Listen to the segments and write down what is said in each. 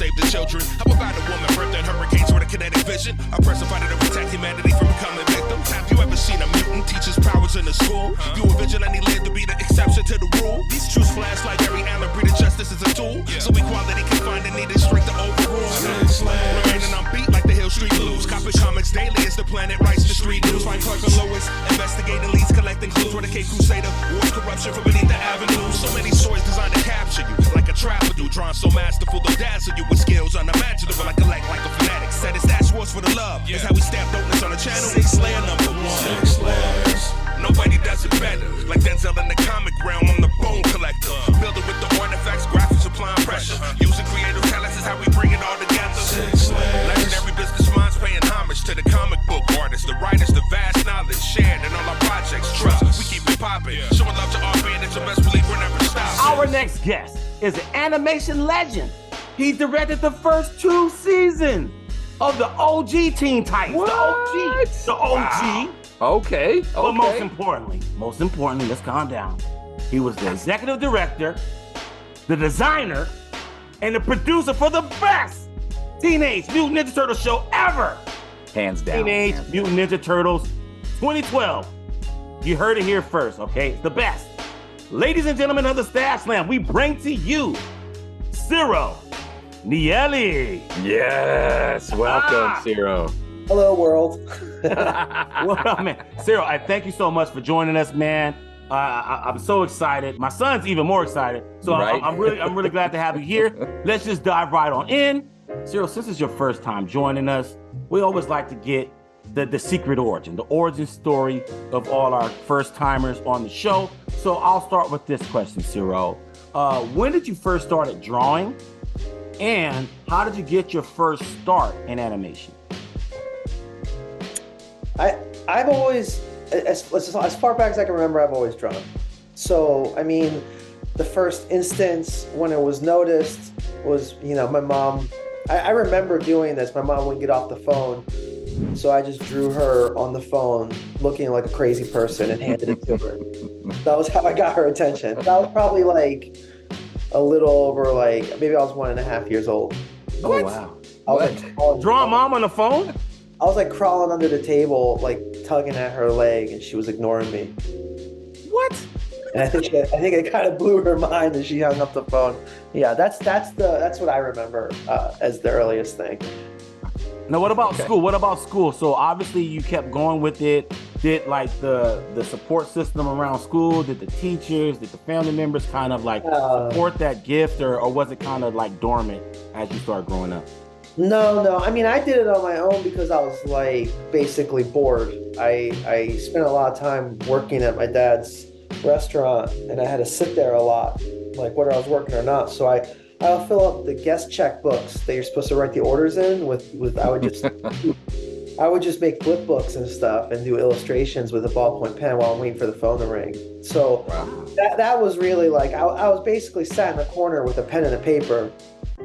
save the children. How about a woman birthed in hurricanes with a kinetic vision? A person fighting to protect humanity from becoming victims. Have you ever seen a mutant teach his powers in the school? You a vigilante live to be the exception to the rule. These truths flash like every Allen breed of justice is a tool. So equality can find the needed strength to overrule. Remaining on beat like the Hill Street Blues. Copy comics daily as the planet writes the street news. Find Clark and Lewis, investigating leads, collecting clues. Where the Cape Crusader wars corruption from beneath the avenue. So many stories designed to capture you, like a trapper do. Drawn so masterful, they'll dazzle you with skills unimaginable. Like a fanatic. Said it's Dash Wars for the love. It's how we stamp dopeness on the channel. 6 layer number 1. 6 layers. Nobody does it better. Like Denzel in the comic realm, I'm the bone collector. Building with the artifacts, graphics, applying pressure. Using creative talents is how we bring it all together. 6 layers. Legendary business minds paying homage to the comic book artists, the writers, the vast knowledge shared in all our projects. Trust, we keep it popping. Showing love to our band, it's your best believe we're never stopping. Our next guest is an animation legend. He directed the first 2 seasons of the OG Teen Titans. What? The OG. Wow. Okay. But most importantly, let's calm down. He was the executive director, the designer, and the producer for the best Teenage Mutant Ninja Turtles show ever. Hands down. Teenage Mutant Ninja Turtles 2012. You heard it here first, okay? The best. Ladies and gentlemen of the Staff Slam, we bring to you Ciro Nieli. Yes. Welcome, Ciro. Hello, world. What up, man? Ciro, I thank you so much for joining us, man. I'm so excited. My son's even more excited. So Right. I'm really glad to have you here. Let's just dive right on in. Ciro, since it's your first time joining us, we always like to get the secret origin, the origin story of all our first timers on the show. So I'll start with this question, Ciro. When did you first start drawing? And how did you get your first start in animation? I've always, as far back as I can remember, I've always drawn. So, I mean, the first instance when it was noticed was, my mom, I remember doing this. My mom would get off the phone. So I just drew her on the phone looking like a crazy person and handed it to her. That was how I got her attention. That was probably like a little over maybe I was 1.5 years old. Oh, wow. I was Drawing mom on the phone? I was crawling under the table, tugging at her leg, and she was ignoring me. What? And I think it kind of blew her mind, and she hung up the phone. Yeah, that's what I remember as the earliest thing. Now, what about school? What about school? So obviously you kept going with it. Did the support system around school? Did the teachers? Did the family members kind of support that gift, or was it kind of dormant as you started growing up? No. I mean, I did it on my own because I was basically bored. I spent a lot of time working at my dad's restaurant, and I had to sit there a lot, whether I was working or not. So I'll fill up the guest checkbooks that you're supposed to write the orders in with I would just make flip books and stuff and do illustrations with a ballpoint pen while I'm waiting for the phone to ring. So that was really I was basically sat in the corner with a pen and a paper.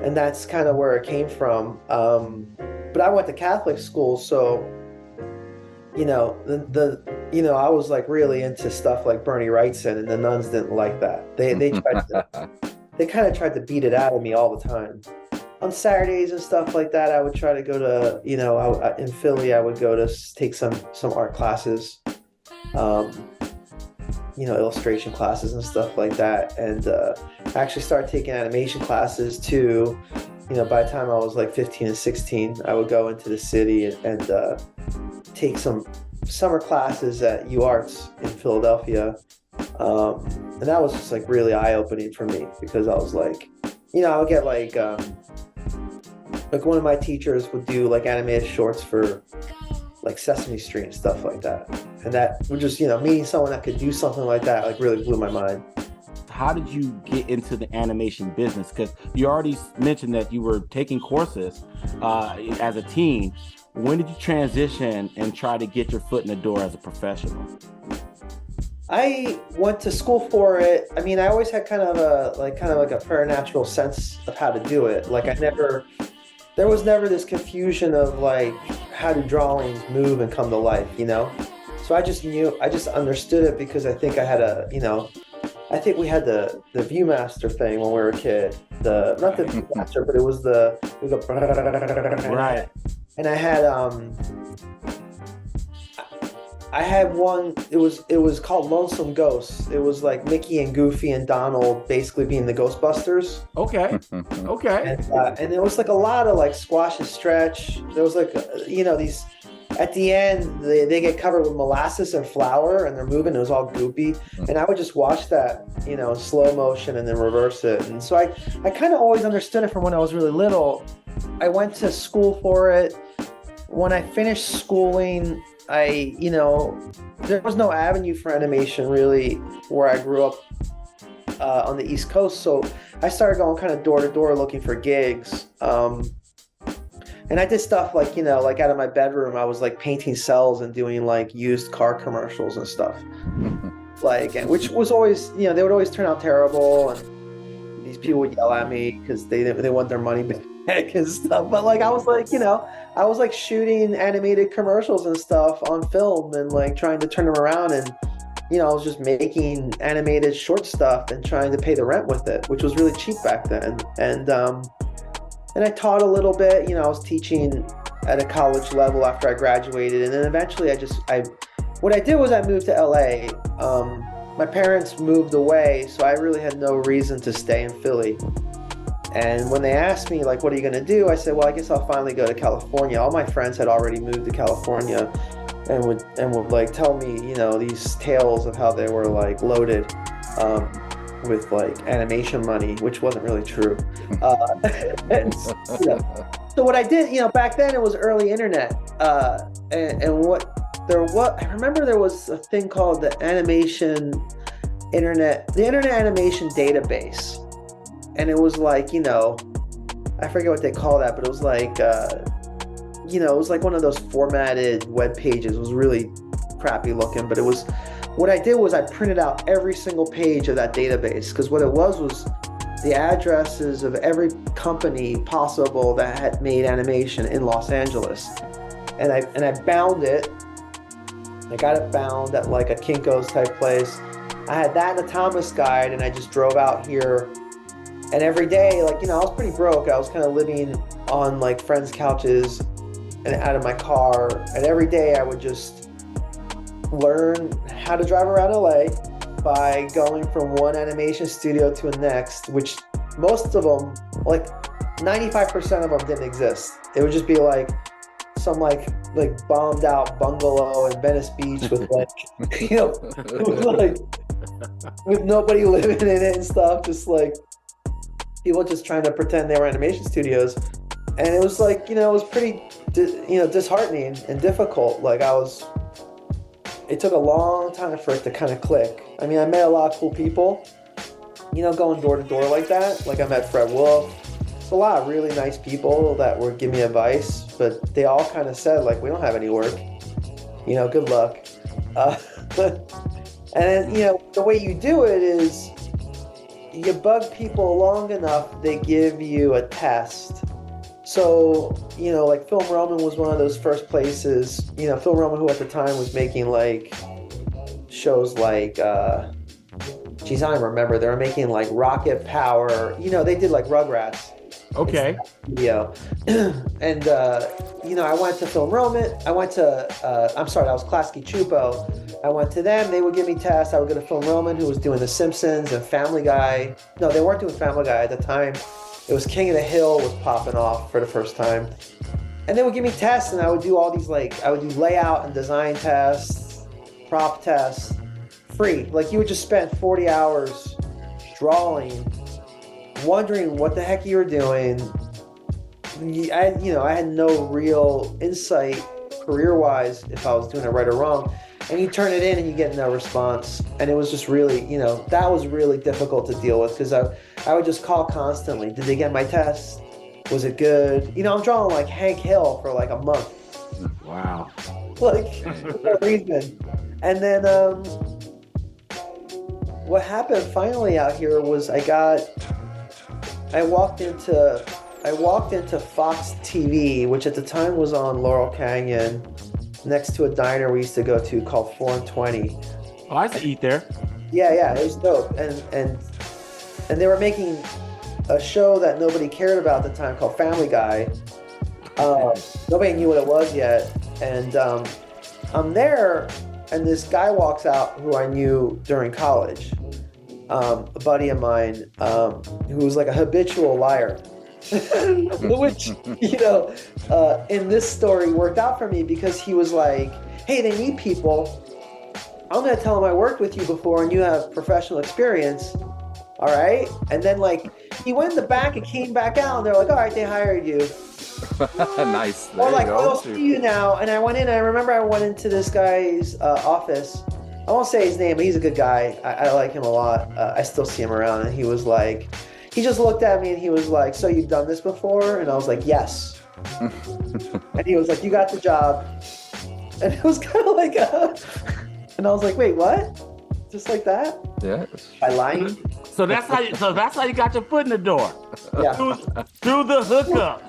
And that's kind of where it came from. But I went to Catholic school, so I was really into stuff like Bernie Wrightson, and the nuns didn't like that. They kind of tried to beat it out of me all the time. On Saturdays and stuff like that, I would try to go to in Philly. I would go to take some art classes, illustration classes and stuff like that. And I actually started taking animation classes too. By the time I was 15 and 16, I would go into the city and take some summer classes at UArts in Philadelphia. And that was just really eye-opening for me because I was I would get one of my teachers would do animated shorts for Sesame Street and stuff like that. And that would just, meeting someone that could do something like that really blew my mind. How did you get into the animation business? Because you already mentioned that you were taking courses as a teen. When did you transition and try to get your foot in the door as a professional? I went to school for it. I mean, I always had kind of a preternatural sense of how to do it. There was never this confusion of how do drawings move and come to life, So I just understood it because I think I had I think we had the Viewmaster thing when we were a kid. not the blaster, but it was the Right. And I had one. It was called Lonesome Ghosts. It was like Mickey and Goofy and Donald basically being the Ghostbusters. Okay. Okay. And there was like a lot of like squash and stretch. There was like these. At the end, they get covered with molasses and flour, and they're moving. It was all goopy, and I would just watch that, in slow motion and then reverse it. And so I kind of always understood it from when I was really little. I went to school for it. When I finished schooling, there was no avenue for animation really where I grew up on the East Coast. So I started going kind of door to door looking for gigs. And I did stuff like out of my bedroom, I was like painting cells and doing like used car commercials and stuff. Which was always, they would always turn out terrible. And these people would yell at me because they want their money back and stuff. But like, I was like shooting animated commercials and stuff on film and like trying to turn them around. And, I was just making animated short stuff and trying to pay the rent with it, which was really cheap back then. And I taught a little bit, I was teaching at a college level after I graduated. And then eventually what I did was I moved to LA. My parents moved away, so I really had no reason to stay in Philly. And when they asked me, like, what are you going to do? I said, well, I guess I'll finally go to California. All my friends had already moved to California and would like tell me, these tales of how they were like loaded. With like animation money, which wasn't really true. So what I did, back then it was early internet. And I remember there was a thing called the Internet Animation Database. And it was like, I forget what they call that, but it was like, it was like one of those formatted web pages. It was really crappy looking, but what I did was I printed out every single page of that database, because what it was the addresses of every company possible that had made animation in Los Angeles. And I bound it. I got it bound at like a Kinko's type place. I had that in a Thomas guide, and I just drove out here. And every day, like, I was pretty broke. I was kind of living on like friends' couches and out of my car. And every day I would just learn how to drive around LA by going from one animation studio to the next, which most of them, like 95% of them didn't exist. It would just be like some like bombed out bungalow in Venice Beach with like, with nobody living in it and stuff, just like people just trying to pretend they were animation studios. And it was like, it was pretty, disheartening and difficult. It took a long time for it to kind of click. I mean, I met a lot of cool people, going door to door like that. Like I met Fred Wolf. It's a lot of really nice people that would give me advice, but they all kind of said like, we don't have any work, good luck. And then, the way you do it is you bug people long enough, they give you a test. So, like Film Roman was one of those first places, Film Roman, who at the time was making like shows like, I don't remember. They were making like Rocket Power, they did like Rugrats. Okay. And, I went to Film Roman. I went to, that was Klasky Chupo. I went to them. They would give me tests. I would go to Film Roman, who was doing The Simpsons and Family Guy. No, they weren't doing Family Guy at the time. It was King of the Hill was popping off for the first time. And they would give me tests, and I would do all these, I would do layout and design tests, prop tests, free. Like, you would just spend 40 hours drawing, wondering what the heck you were doing. I had no real insight career-wise if I was doing it right or wrong. And you turn it in and you get no response. And it was just really, that was really difficult to deal with, because I would just call constantly. Did they get my test? Was it good? I'm drawing like Hank Hill for like a month. Wow. Like, for no reason. And then what happened finally out here was I walked into Fox TV, which at the time was on Laurel Canyon, next to a diner we used to go to called 4 and 20. Oh, I used to eat there. Yeah, it was dope. And they were making a show that nobody cared about at the time called Family Guy. Nobody knew what it was yet. And I'm there, and this guy walks out who I knew during college, a buddy of mine who was like a habitual liar. Which, in this story worked out for me because he was like, hey, they need people. I'm going to tell them I worked with you before and you have professional experience. All right. And then he went in the back and came back out and they're like, all right, they hired you. Nice. Or I'll see you now. And I went in, I remember I went into this guy's office. I won't say his name, but he's a good guy. I like him a lot. I still see him around. And he was like, he just looked at me and he was like, so you've done this before? And I was like, yes. And he was like, you got the job. And it was kind of like, and I was like, wait, what? Just like that? Yeah. By lying? So that's how you got your foot in the door. Yeah. Through the hookup.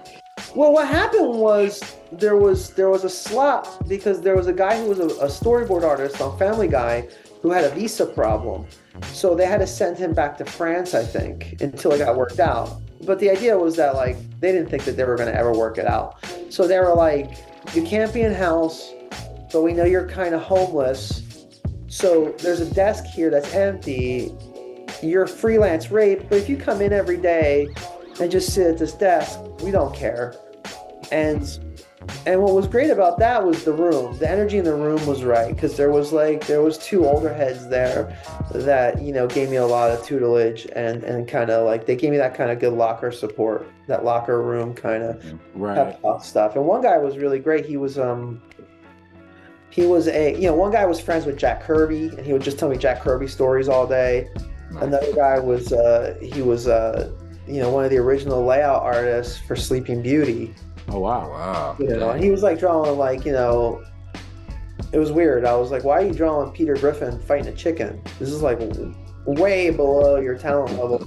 Well, what happened was there was a slot because there was a guy who was a storyboard artist on Family Guy who had a visa problem. So they had to send him back to France, I think, until it got worked out. But the idea was that they didn't think that they were going to ever work it out. So they were like, you can't be in house, but we know you're kind of homeless. So there's a desk here that's empty. You're a freelance rate, but if you come in every day and just sit at this desk, we don't care. And what was great about that was the room. The energy in the room was right because there was two older heads there that gave me a lot of tutelage and kind of they gave me that kind of good locker support, that locker room kind of pep talk stuff. And one guy was really great. He was one guy was friends with Jack Kirby and he would just tell me Jack Kirby stories all day. Nice. Another guy was one of the original layout artists for Sleeping Beauty. Oh wow! And he was drawing it was weird. I was like, why are you drawing Peter Griffin fighting a chicken? This is way below your talent level.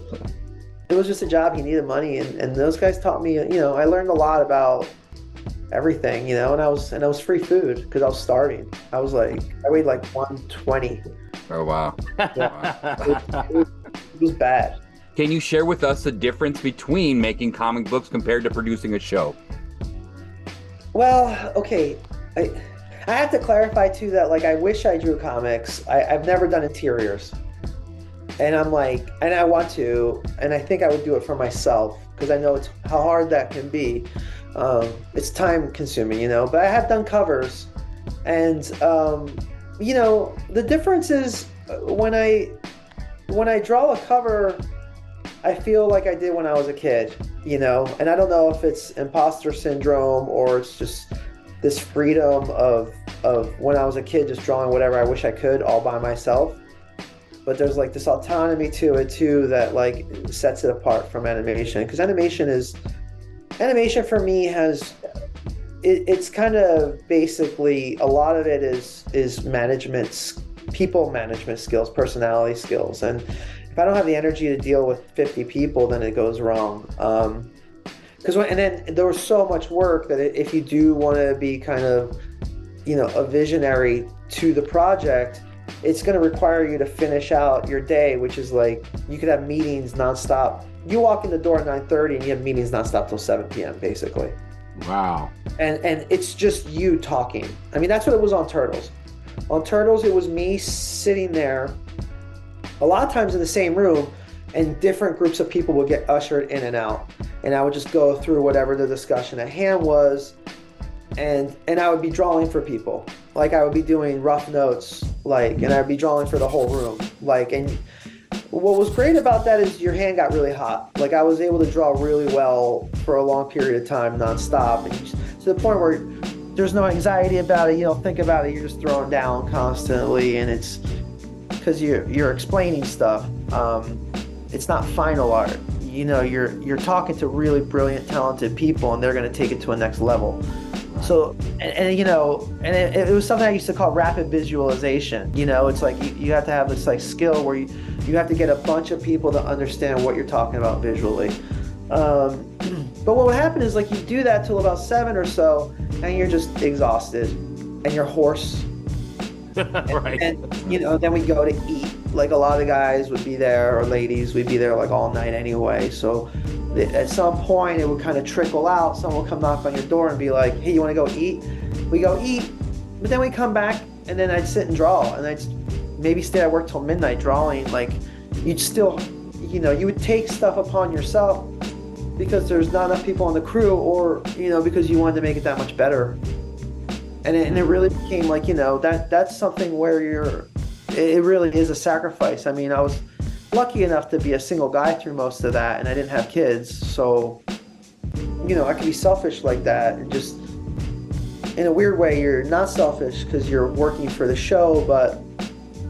It was just a job. He needed money, and those guys taught me. I learned a lot about everything. And I was free food because I was starving. I weighed 120. Oh wow! Yeah. It was bad. Can you share with us the difference between making comic books compared to producing a show? Well, okay. I have to clarify too that I wish I drew comics. I've never done interiors. And I'm and I want to, and I think I would do it for myself because I know it's how hard that can be. It's time consuming, but I have done covers and, the difference is when I draw a cover, I feel like I did when I was a kid, and I don't know if it's imposter syndrome or it's just this freedom of when I was a kid just drawing whatever I wish I could all by myself. But there's this autonomy to it too that sets it apart from animation because animation for me has it's kind of basically a lot of it is people management skills, personality skills, and if I don't have the energy to deal with 50 people, then it goes wrong. And then there was so much work that if you do want to be kind of, a visionary to the project, it's going to require you to finish out your day, which is you could have meetings nonstop. You walk in the door at 9:30 and you have meetings nonstop till 7 p.m. basically. Wow. And it's just you talking. I mean, that's what it was on Turtles. On Turtles, it was me sitting there a lot of times in the same room, and different groups of people would get ushered in and out. And I would just go through whatever the discussion at hand was, and I would be drawing for people. I would be doing rough notes, and I'd be drawing for the whole room. And what was great about that is your hand got really hot. I was able to draw really well for a long period of time, nonstop, and to the point where there's no anxiety about it. You don't think about it. You're just throwing down constantly, and it's because you're explaining stuff. It's not final art. You're talking to really brilliant, talented people, and they're going to take it to a next level. So, and it was something I used to call rapid visualization. It's you have to have this skill where you have to get a bunch of people to understand what you're talking about visually. But what would happen is you do that till about 7 or so, and you're just exhausted, and you're hoarse. Right. And then we go to eat. A lot of guys would be there, or ladies, we'd be there all night anyway. So At some point, it would kind of trickle out. Someone will come knock on your door and be like, "Hey, you want to go eat?" We go eat, but then we come back, and then I'd sit and draw, and I'd maybe stay at work till midnight drawing. Like, you'd still, you would take stuff upon yourself because there's not enough people on the crew, or because you wanted to make it that much better. And it really became like, that's something where it really is a sacrifice. I mean, I was lucky enough to be a single guy through most of that, and I didn't have kids, so I could be selfish like that, and just in a weird way you're not selfish because you're working for the show, but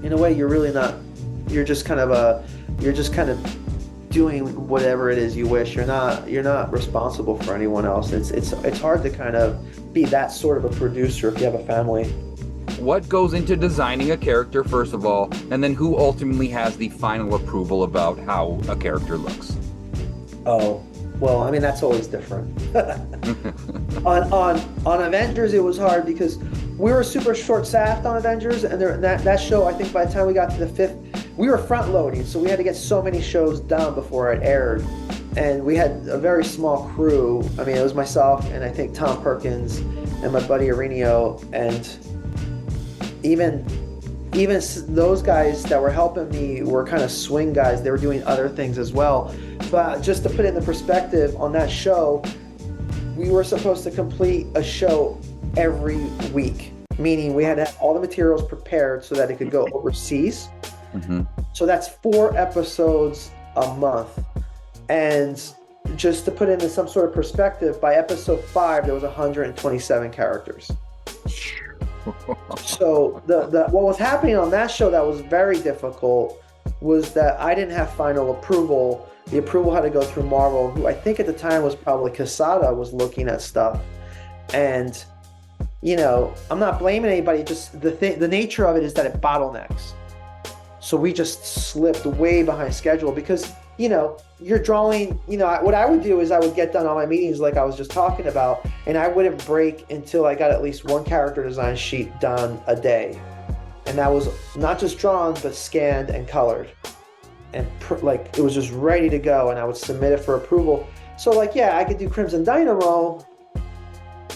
in a way you're really not. You're just kind of doing whatever it is you wish. You're not responsible for anyone else. It's hard to kind of be that sort of a producer if you have a family. What goes into designing a character, first of all, and then who ultimately has the final approval about how a character looks? Oh, well, I mean, that's always different. on Avengers, it was hard because we were super short-staffed on Avengers, and that show, I think by the time we got to the 5th, we were front-loading, so we had to get so many shows done before it aired. And we had a very small crew. I mean, it was myself and I think Tom Perkins and my buddy Arenio, and even those guys that were helping me were kind of swing guys. They were doing other things as well. But just to put it in the perspective, on that show, we were supposed to complete a show every week, meaning we had to have all the materials prepared so that it could go overseas. Mm-hmm. So that's 4 episodes a month. And just to put it into some sort of perspective, by episode 5, there was 127 characters. So what was happening on that show that was very difficult was that I didn't have final approval. The approval had to go through Marvel, who I think at the time was probably Quesada, was looking at stuff. And, I'm not blaming anybody, just the nature of it is that it bottlenecks. So we just slipped way behind schedule because, you're drawing, what I would do is I would get done all my meetings like I was just talking about, and I wouldn't break until I got at least one character design sheet done a day. And that was not just drawn, but scanned and colored. And it was just ready to go, and I would submit it for approval. So I could do Crimson Dynamo,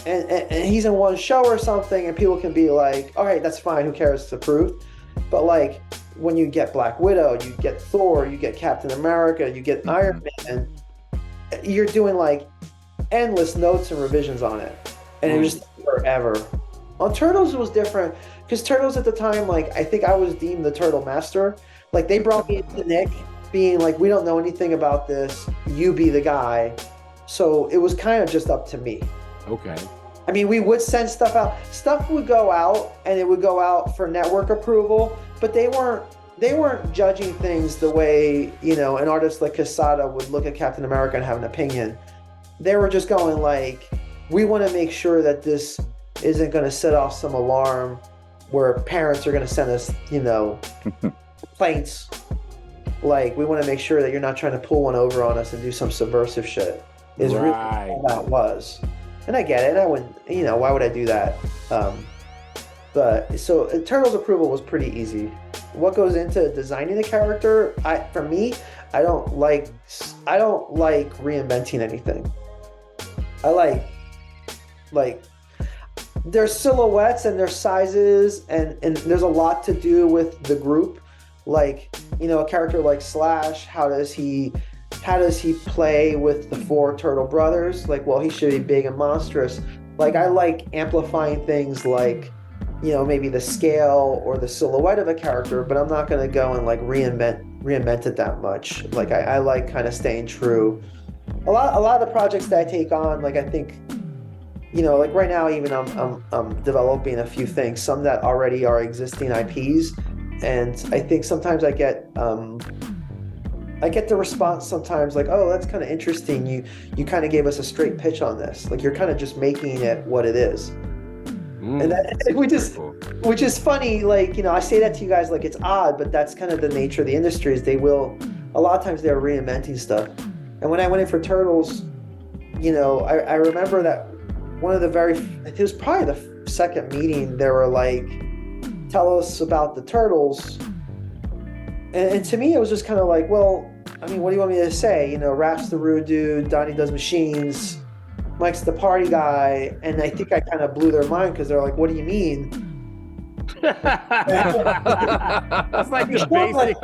and he's in one show or something, and people can be like, all right, that's fine, who cares, it's approved. But when you get Black Widow, you get Thor, you get Captain America, you get Iron Man, you're doing endless notes and revisions on it. And it was just forever. On Turtles, it was different because Turtles at the time, I think I was deemed the Turtle Master. They brought me into Nick being we don't know anything about this, you be the guy. So it was kind of just up to me. Okay. I mean, we would send stuff out. Stuff would go out, and it would go out for network approval, but they weren't judging things the way, an artist like Quesada would look at Captain America and have an opinion. They were just going we want to make sure that this isn't going to set off some alarm where parents are going to send us, complaints. We want to make sure that you're not trying to pull one over on us and do some subversive shit. Is really all that was. And I get it. I wouldn't, why would I do that? But so Turtles approval was pretty easy. What goes into designing a character? For me, I don't like reinventing anything. I like there's silhouettes and there's sizes and there's a lot to do with the group. A character like Slash, how does he play with the 4 turtle brothers? He should be big and monstrous. I like amplifying things maybe the scale or the silhouette of a character, but I'm not going to go and reinvent it that much. I like kind of staying true. A lot of the projects that I take on, I think, right now even I'm developing a few things, some that already are existing IPs, and I think sometimes I get the response sometimes oh, that's kind of interesting. You kind of gave us a straight pitch on this. You're kind of just making it what it is. And that, which is funny. I say that to you guys it's odd, but that's kind of the nature of the industry is a lot of times they're reinventing stuff. And when I went in for Turtles, I remember that one of it was probably the second meeting, they were tell us about the Turtles. And to me, it was just kind of well, I mean, what do you want me to say? You know, Raph's the rude dude, Donnie does machines, Mike's the party guy, and I think I kind of blew their mind because they're like, "What do you mean?" That's like the basic.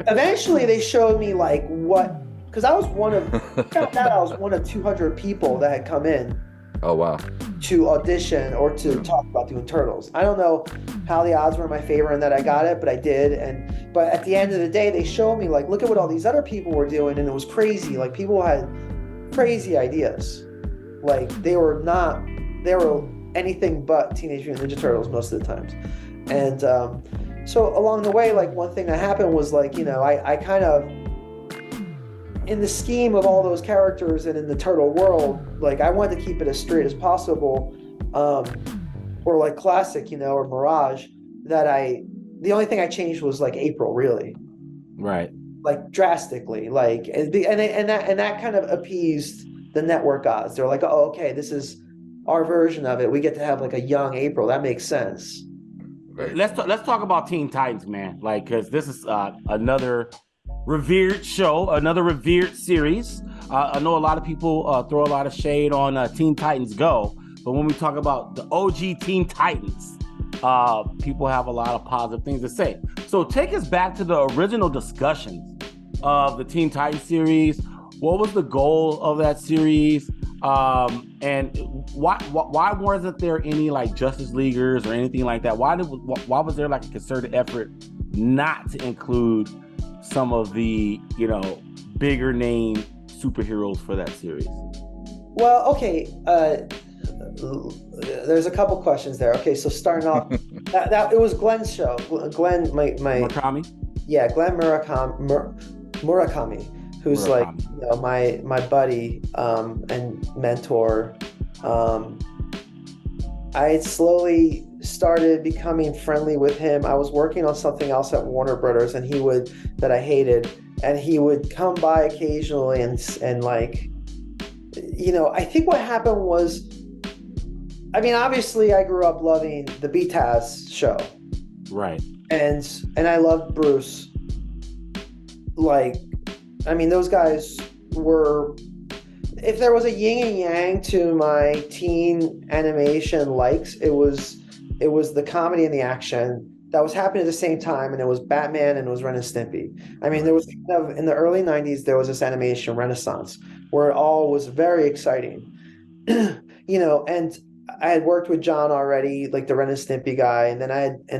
Eventually, they showed me like what, because I was one of 200 people that had come in. Oh wow. To audition or to talk about doing Turtles. I don't know how the odds were in my favor and that I got it, but I did. But at the end of the day, they showed me like, look at what all these other people were doing, and it was crazy. Like people had crazy ideas. Like they were anything but Teenage Mutant Ninja Turtles most of the times. And so along the way, like one thing that happened was like, you know, I kind of, in the scheme of all those characters and in the turtle world, like I wanted to keep it as straight as possible, or like classic, you know, or Mirage. The only thing I changed was like April, really, Right. like drastically, like and that kind of appeased the network gods. They're like, oh, okay, this is our version of it. We get to have like a young April. That makes sense. Let's talk about Teen Titans, man. Like, because this is another revered show, another revered series. I know a lot of people throw a lot of shade on Teen Titans Go, but when we talk about the OG Teen Titans, people have a lot of positive things to say. So take us back to the original discussions of the Teen Titans series. What was the goal of that series? And why wasn't there any like Justice Leaguers or anything like that? Why was there like a concerted effort not to include some of the, you know, bigger name superheroes for that series? Well, okay, there's a couple questions there. Okay, so starting off, that it was Glenn's show. Glenn, my Murakami? Yeah, Glenn Murakami, who's like, you know, my buddy and mentor. I slowly started becoming friendly with him. I was working on something else at Warner Brothers, and that I hated, and he would come by occasionally and like, you know, I think what happened was, I mean, obviously I grew up loving the BTAS show. Right. And I loved Bruce. Like, I mean, those guys were, if there was a yin and yang to my teen animation likes, it was the comedy and the action that was happening at the same time, and it was Batman and it was Ren and Stimpy. I mean, there was kind of, in the early 90s, there was this animation renaissance where it all was very exciting. You know, and I had worked with John already, like the Ren and Stimpy guy, and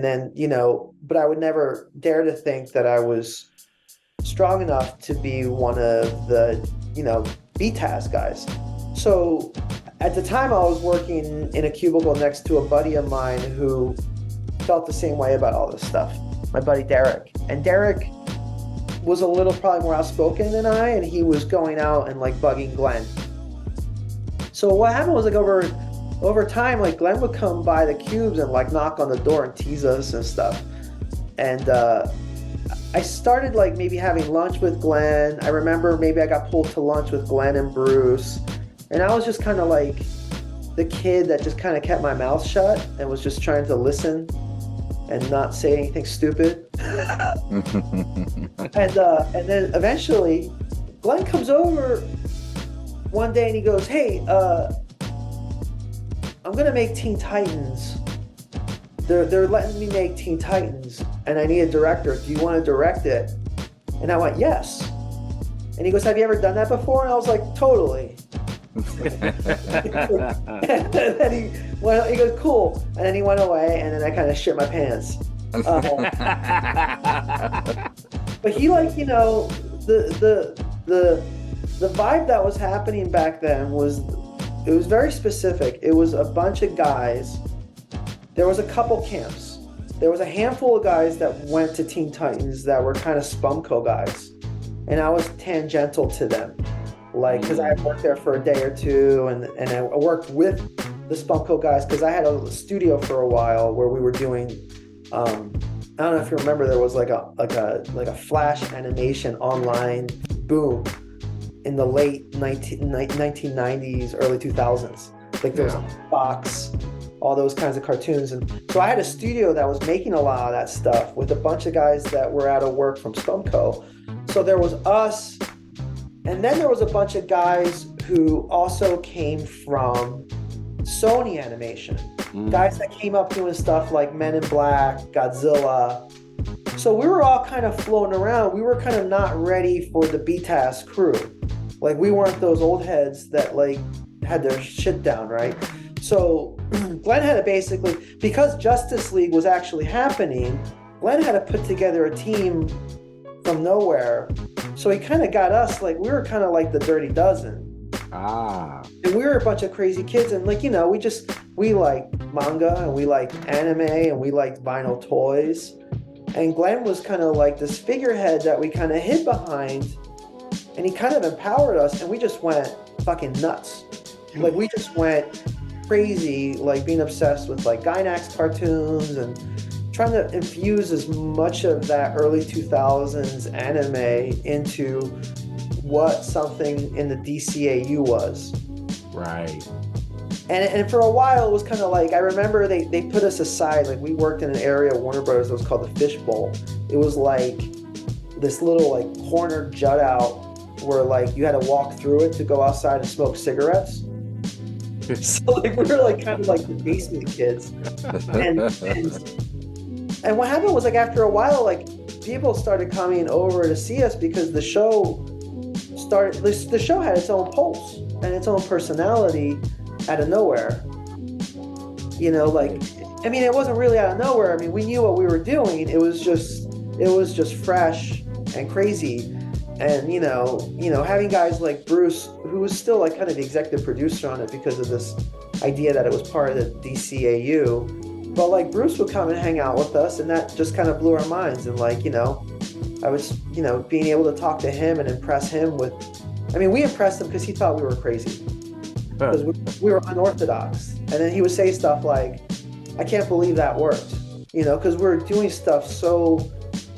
then you know, but I would never dare to think that I was strong enough to be one of the, you know, BTAS guys. So at the time I was working in a cubicle next to a buddy of mine who felt the same way about all this stuff, my buddy Derek. And Derek was a little probably more outspoken than I, and he was going out and like bugging Glenn. So what happened was like over time, like Glenn would come by the cubes and like knock on the door and tease us and stuff. And I started like maybe having lunch with Glenn. I remember maybe I got pulled to lunch with Glenn and Bruce. And I was just kind of like the kid that just kind of kept my mouth shut and was just trying to listen and not say anything stupid. And then eventually Glenn comes over one day and he goes, hey, I'm going to make Teen Titans. They're letting me make Teen Titans, and I need a director. Do you want to direct it? And I went, yes. And he goes, have you ever done that before? And I was like, totally. And then he goes, cool. And then he went away, and then I kind of shit my pants. But he, like, you know, the vibe that was happening back then was, it was very specific. It was a bunch of guys. There was a couple camps. There was a handful of guys that went to Teen Titans that were kind of Spumco guys. And I was tangential to them. Like, because I had worked there for a day or two, and I worked with the Spumco guys because I had a studio for a while where we were doing, I don't know if you remember, there was like a Flash animation online boom in the late 1990s, early 2000s. Like there was Fox, all those kinds of cartoons. And so I had a studio that was making a lot of that stuff with a bunch of guys that were out of work from Stumco. So there was us, and then there was a bunch of guys who also came from Sony Animation. Guys that came up doing stuff like Men in Black, Godzilla. So we were all kind of floating around. We were kind of not ready for the BTAS crew. Like we weren't those old heads that like had their shit down, right? So Glenn had to basically, because Justice League was actually happening, Glenn had to put together a team from nowhere. So he kind of got us, like we were kind of like the Dirty Dozen. And we were a bunch of crazy kids, and like, you know, we liked manga and we liked anime and we liked vinyl toys. And Glenn was kind of like this figurehead that we kind of hid behind, and he kind of empowered us, and we just went fucking nuts. Like we just went crazy, like being obsessed with like Gainax cartoons and trying to infuse as much of that early 2000s anime into what something in the DCAU was. Right. And for a while, it was kind of like, I remember they put us aside. Like we worked in an area of Warner Brothers that was called the Fishbowl. It was like this little like corner jut out where like you had to walk through it to go outside and smoke cigarettes. So like we were like kind of like the basement kids. And what happened was like after a while, like people started coming over to see us because the show had its own pulse and its own personality out of nowhere. You know, like, I mean, it wasn't really out of nowhere. I mean, we knew what we were doing. It was just fresh and crazy. And, you know, having guys like Bruce, who was still like kind of the executive producer on it because of this idea that it was part of the DCAU. But like Bruce would come and hang out with us, and that just kind of blew our minds. And like, you know, I was, you know, being able to talk to him and impress him with, I mean, we impressed him because he thought we were crazy. Because we were unorthodox. And then he would say stuff like, I can't believe that worked. You know, because we were doing stuff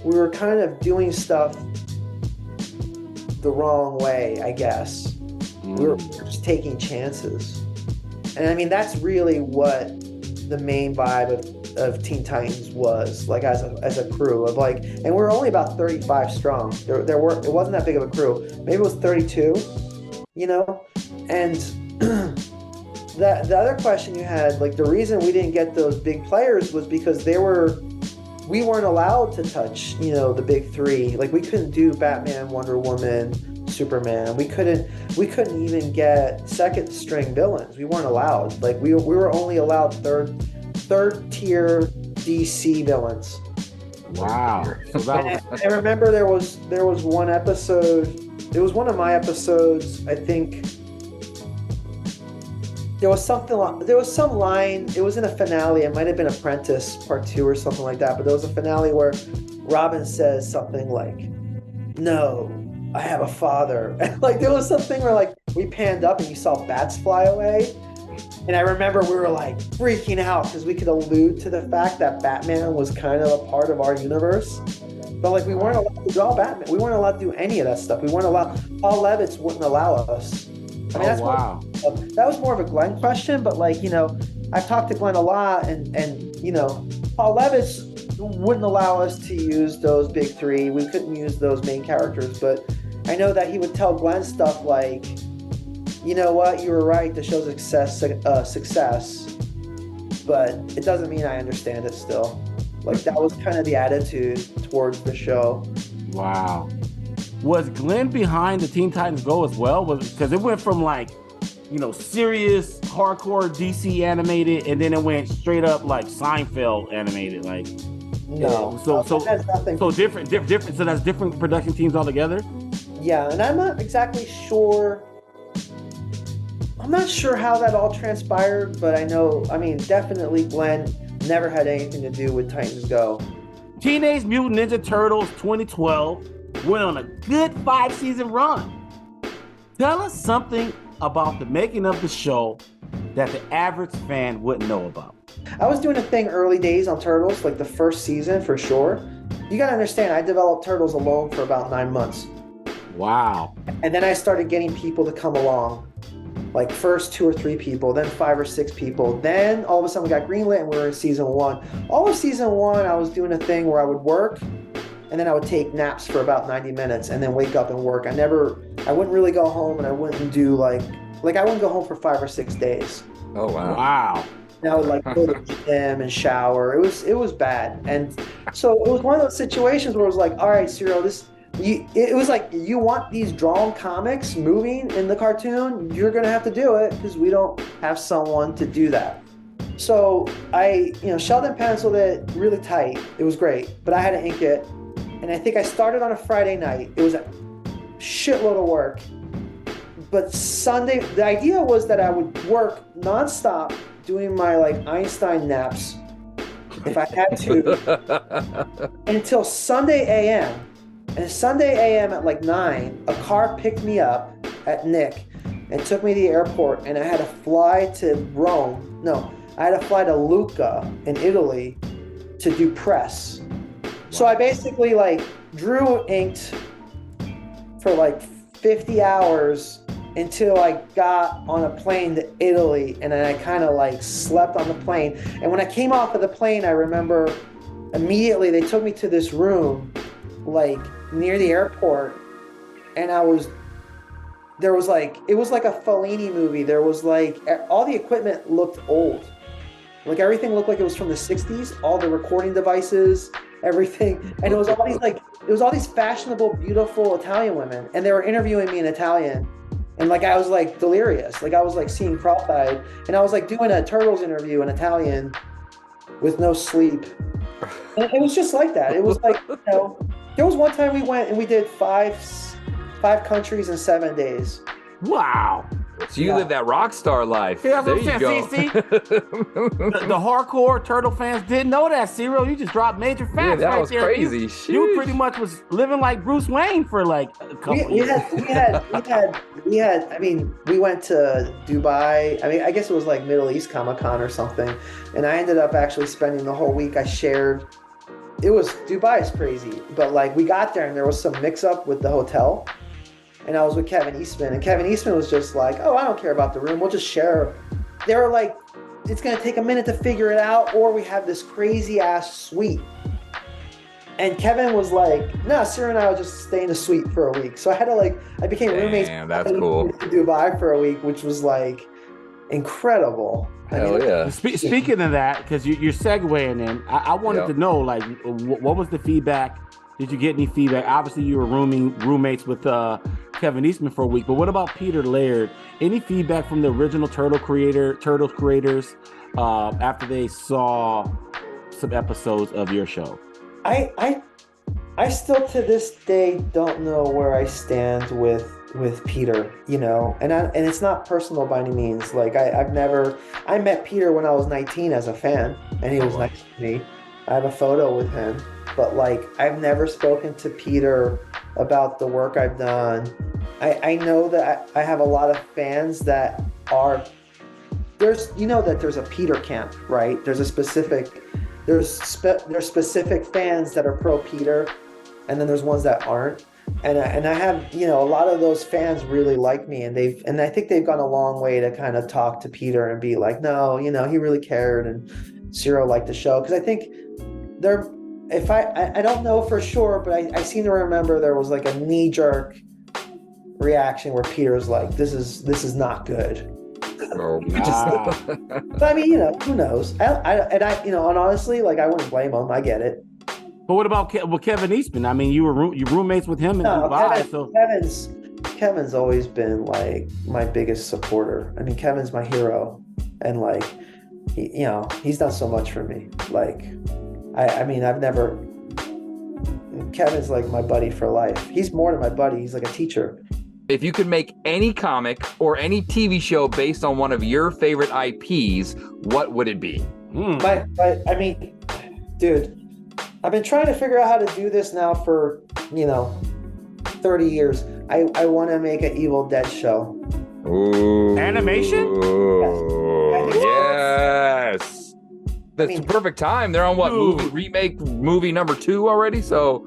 we were kind of doing stuff the wrong way, I guess. We were just taking chances. And I mean, that's really what the main vibe of Teen Titans was, like as a crew of like, and we're only about 35 strong. It wasn't that big of a crew. Maybe it was 32, you know? And the other question you had, like the reason we didn't get those big players was because we weren't allowed to touch, you know, the big three. Like we couldn't do Batman, Wonder Woman, Superman. We couldn't even get second string villains. We weren't allowed. Like we were only allowed third tier DC villains. Wow. So I remember there was one episode. It was one of my episodes. I think there was some line. It was in a finale. It might have been Apprentice Part 2 or something like that. But there was a finale where Robin says something like, "No, I have a father." And like there was something where like we panned up and you saw bats fly away. And I remember we were like freaking out because we could allude to the fact that Batman was kind of a part of our universe. But like we weren't allowed to draw Batman. We weren't allowed to do any of that stuff. We weren't allowed. Paul Levitz wouldn't allow us. I mean, that was more of a Glenn question, but like, you know, I've talked to Glenn a lot, and you know, Paul Levitz wouldn't allow us to use those big three. We couldn't use those main characters, but I know that he would tell Glenn stuff like, you know what, you were right, the show's success, but it doesn't mean I understand it still. Like that was kind of the attitude towards the show. Wow. Was Glenn behind the Teen Titans Go as well? Because it went from like, you know, serious, hardcore DC animated, and then it went straight up like Seinfeld animated. Like, no. So that's nothing. So different. So that's different production teams altogether. Yeah, and I'm not exactly sure. I'm not sure how that all transpired, but I know. I mean, definitely Glenn never had anything to do with Titans Go. Teenage Mutant Ninja Turtles 2012 went on a good 5-season run. Tell us something about the making of the show that the average fan wouldn't know about. I was doing a thing early days on Turtles, like the first season for sure. You gotta understand, I developed Turtles alone for about 9 months. Wow. And then I started getting people to come along. like first 2 or 3 people, then 5 or 6 people. Then all of a sudden we got greenlit and we were in season 1. All of season 1, I was doing a thing where I would work and then I would take naps for about 90 minutes and then wake up and work. I wouldn't really go home, and I wouldn't do I wouldn't go home for 5 or 6 days. Oh, wow. Wow. And I would go to the gym and shower. It was bad. And so it was one of those situations where it was like, all right, Ciro, it was like, you want these drawn comics moving in the cartoon, you're going to have to do it because we don't have someone to do that. So I, Sheldon penciled it really tight. It was great, but I had to ink it. And I think I started on a Friday night. It was a shitload of work. But Sunday, the idea was that I would work nonstop doing my Einstein naps if I had to until Sunday AM. And Sunday AM at 9, a car picked me up at Nick and took me to the airport, and I had to fly to Rome. No, I had to fly to Lucca in Italy to do press. So I basically drew inked for 50 hours until I got on a plane to Italy, and then I kind of slept on the plane. And when I came off of the plane, I remember immediately they took me to this room near the airport, and it was like a Fellini movie. There was all the equipment looked old. Everything looked like it was from the 60s, all the recording devices, everything. And it was all these fashionable, beautiful Italian women, and they were interviewing me in Italian. And I was delirious. I was seeing cross-eyed, and I was doing a Turtles interview in Italian with no sleep. And it was just like that. It was there was one time we went and we did five countries in 7 days. Wow. So you live that rock star life. Yeah, there you go. See? the hardcore Turtle fans didn't know that, Ciro. You just dropped major facts that right was there. crazy. You pretty much was living like Bruce Wayne for a couple years. We went to Dubai. I guess it was Middle East Comic-Con or something. And I ended up actually spending the whole week. Dubai is crazy. But we got there and there was some mix up with the hotel. And I was with Kevin Eastman, and Kevin Eastman was just oh, I don't care about the room. We'll just share. They were it's going to take a minute to figure it out, or we have this crazy ass suite. And Kevin was no, Ciro and I would just stay in the suite for a week. So I had to I became roommates. Damn, that's cool. To Dubai for a week, which was incredible. Hell yeah. Speaking of that, because you're segueing in, I wanted to know what was the feedback? Did you get any feedback? Obviously, you were roommates with Kevin Eastman for a week, but what about Peter Laird? Any feedback from the original Turtles creators after they saw some episodes of your show? I still to this day don't know where I stand with Peter, and it's not personal by any means. I met Peter when I was 19 as a fan, and he was nice to me. I have a photo with him, but I've never spoken to Peter about the work I've done. I know that I have a lot of fans that are there's a Peter camp, right? There's specific fans that are pro Peter, and then there's ones that aren't. And I have a lot of those fans really like me, and I think they've gone a long way to kind of talk to Peter and be no, he really cared, and Ciro liked the show, because I think I don't know for sure, but I seem to remember there was a knee-jerk reaction where Peter's this is not good. Oh, but who knows? And honestly, I wouldn't blame him. I get it. But what about Kevin Eastman? You were roommates with him in Dubai. Kevin's always been my biggest supporter. Kevin's my hero, and he's done so much for me. Kevin's my buddy for life. He's more than my buddy. He's a teacher. If you could make any comic or any TV show based on one of your favorite IPs, what would it be? Dude, I've been trying to figure out how to do this now for 30 years. I want to make an Evil Dead show. Ooh. Animation? Yes. That's the perfect time. They're on movie number 2 already, so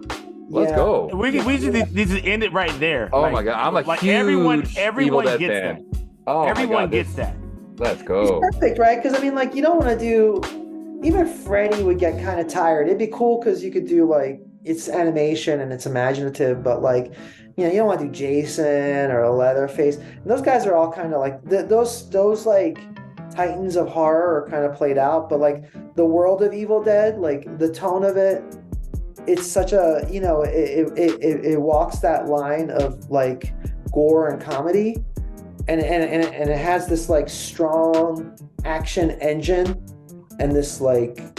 let's go. We just need to end it right there. Oh my god, I'm a huge everyone Evil Dead gets fan. that. Oh, Everyone my God, gets that. Let's go. It's perfect, right? Because I mean, like, you don't want to do. Even Freddy would get kind of tired. It'd be cool because you could do like it's animation and it's imaginative, but like, you don't want to do Jason or Leatherface. And those guys are all kind of like those like titans of horror are kind of played out. But like the world of Evil Dead, like the tone of it, it's such a it walks that line of like gore and comedy, and it has this like strong action engine. And this like,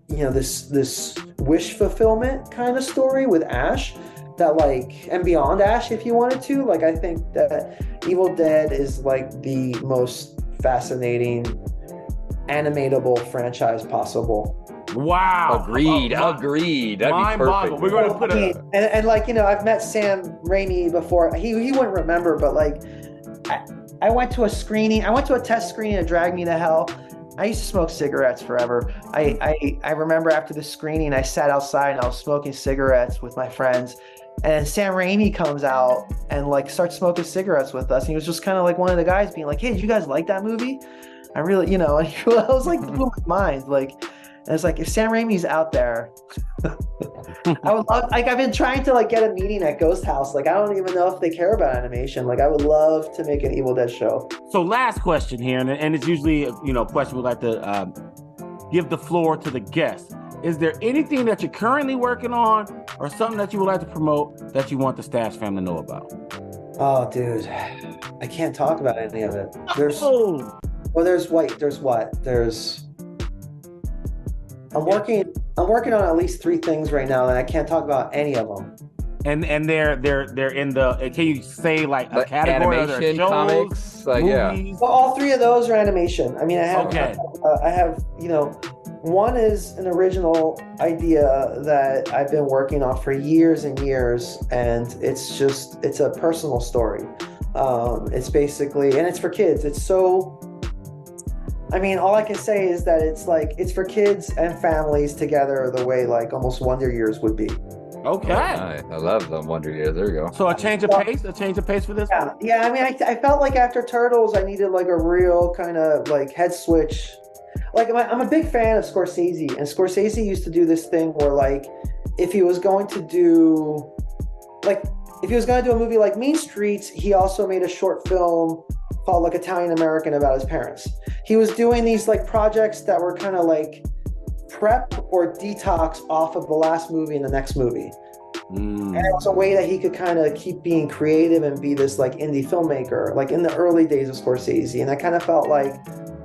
this wish fulfillment kind of story with Ash that like, and beyond Ash, if you wanted to, like, I think that Evil Dead is like the most fascinating animatable franchise possible. Wow. Agreed. That'd be perfect. We're going to put and like, I've met Sam Raimi before. He wouldn't remember, but like, I went to a screening. I went to a test screening of Drag Me to Hell. I used to smoke cigarettes forever. I remember after the screening, I sat outside and I was smoking cigarettes with my friends. And Sam Raimi comes out and like starts smoking cigarettes with us. And he was just kind of like one of the guys being like, "Hey, did you guys like that movie?" I really, and I was like, blew my mind. Like, and it's like, if Sam Raimi's out there, I would love, like, I've been trying to like get a meeting at Ghost House. Like, I don't even know if they care about animation. Like, I would love to make an Evil Dead show. So last question here, and it's usually, a question we like to give the floor to the guest. Is there anything that you're currently working on or something that you would like to promote that you want the Stash family to know about? Oh, dude, I can't talk about any of it. There's I'm working on at least 3 things right now, and I can't talk about any of them. And they're in the. Can you say like a category? Animation, shows, comics, like movies? Well, all 3 of those are animation. I mean, I have. Okay. I have. One is an original idea that I've been working on for years and years, and it's a personal story. It's basically, and it's for kids. It's so. I mean, all I can say is that it's for kids and families together the way like almost Wonder Years would be. Okay. I love the Wonder Years. There you go. So a change of pace for this one? Yeah. I mean, I felt like after Turtles, I needed like a real kind of like head switch. Like, I'm a big fan of Scorsese, and Scorsese used to do this thing where like, if he was going to do a movie like Mean Streets, he also made a short film called like Italian American about his parents. He was doing these like projects that were kind of like prep or detox off of the last movie and the next movie. And it was a way that he could kind of keep being creative and be this like indie filmmaker, like in the early days of Scorsese. And I kind of felt like,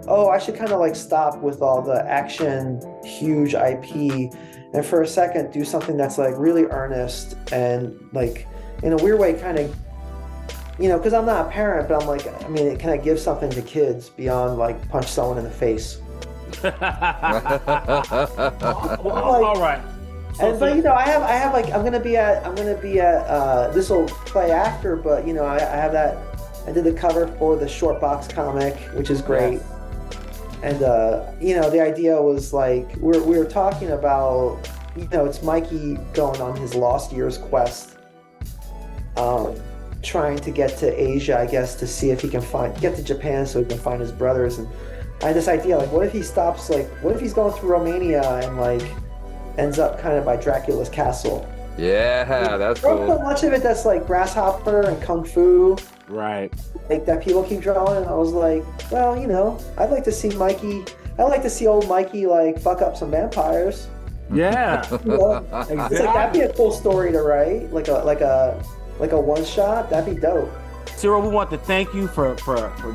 oh, I should kind of like stop with all the action, huge IP, and for a second do something that's like really earnest and like in a weird way kind of, because I'm not a parent, but I'm like, I mean, can I give something to kids beyond like punch someone in the face? All right. I have like I'm gonna be at this will play after, but I have that. I did the cover for the short box comic, which is great. Yes. And the idea was like we were talking about it's Mikey going on his lost years quest, trying to get to Asia, I guess, to see if he can get to Japan so he can find his brothers. And I had this idea, like, what if he stops, like, what if he's going through Romania and like ends up kind of by Dracula's castle? Yeah, that's cool. So much of it that's like Grasshopper and Kung Fu, right? Like that people keep drawing, and I was like, well, I'd like to see old Mikey like fuck up some vampires. Yeah, exactly. It's like, that'd be a cool story to write, like a one shot. That'd be dope. Ciro, we want to thank you for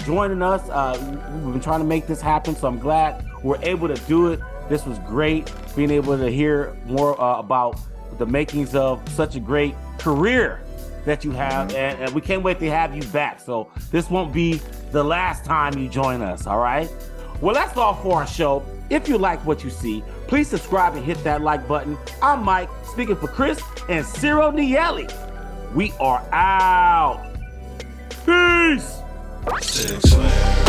joining us. We've been trying to make this happen, so I'm glad we're able to do it. This was great, being able to hear more about the makings of such a great career that you have, and we can't wait to have you back. So this won't be the last time you join us, all right? Well, that's all for our show. If you like what you see, please subscribe and hit that like button. I'm Mike, speaking for Chris and Ciro Nieli. We are out. Peace. Sinclair.